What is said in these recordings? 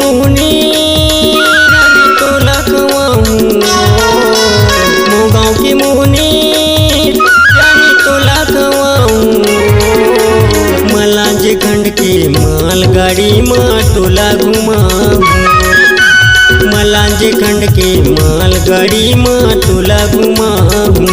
मोहनी रानी तोला खवाऊं, मोगाँव की मोहनी रानी तोला खवाऊं। मलांजे खंड के मालगाड़ी में तोला घुमाऊं, मलांजे खंड के मालगाड़ी में तोला घुमाऊं।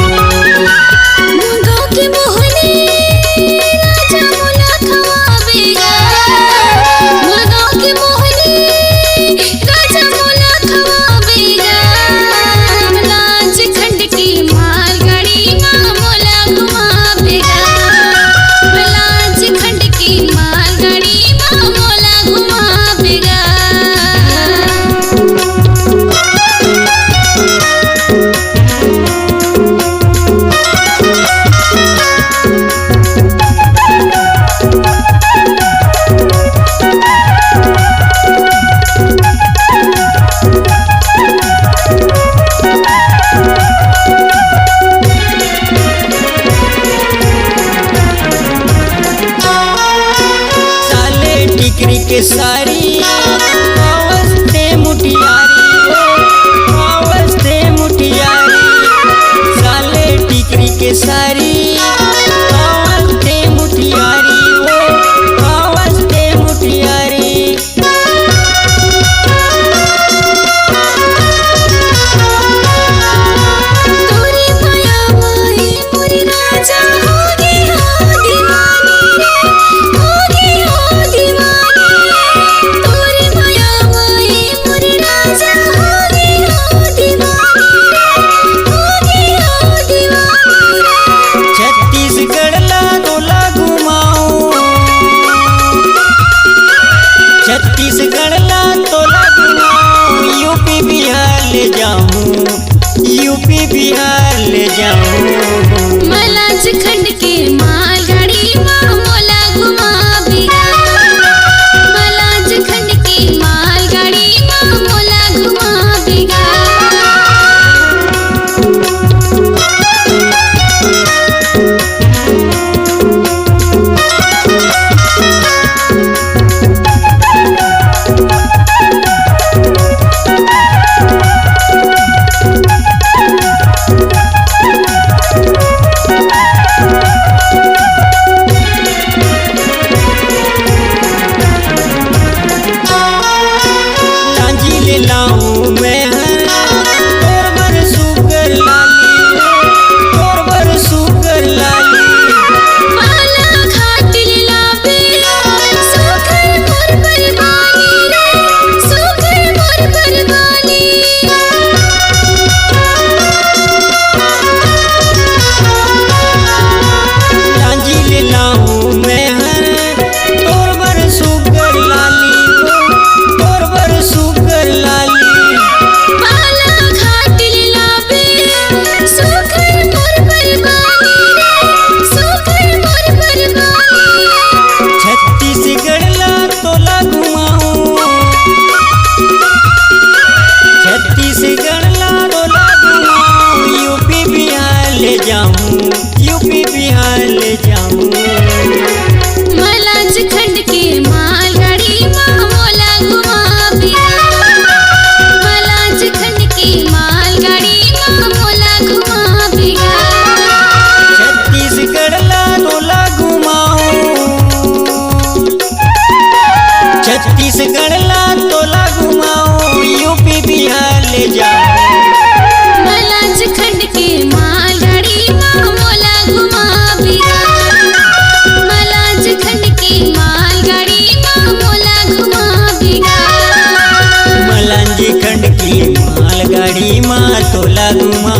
के सारी अवस्थे मुटियारी, अवस्थे मुटियारी, साले टिकरी के सारी अवस्थे मुटियारी, अवस्थे मुटियारी। छत्तीसगढ़ ला तोला घुमाऊं, यूपी बिहार ले जाऊं, यूपी बिहार ले जाऊं। मलांज खंड के मालगाड़ी में मोला घुमावेगा, मलांज खंड के मालगाड़ी में मोला घुमावेगा। लाऊं मैं तोर बर सुगर लाली, तोर बर सुगर लाली। माला खातिर लाबे सुगर मोर बरबाली रे, सुगर मोर बरबाली। लांजी ले लाऊं मैं तोर बर सुगर लाली, तोर बर सुगर लाली। माला खातिर लाबे सुगर मोर बरबाली रे, सुगर मोर बरबाली। छत्तीसगढ़ ला तोला घुमाऊं, छत्तीसगढ़ ला तोला घुमाऊं, यूपी बिहार ले जाऊं, यूपी बिहार ले जाऊं। मलांज खंड के मालगाड़ी में मोला घुमावेगा, मलांज खंड के मालगाड़ी में मोला घुमावेगा। छत्तीसगढ़ ला तोला घुमाऊं, छत्तीसगढ़ ला तोला घुमाऊं, यूपी बिहार ले जाऊं। मलांज खंड के मालगाड़ी में मोला घुमावेगा, मलांज खंड के मालगाड़ी में मोला घुमावेगा। मलांजी खंड की मालगाड़ी में तोला घुमा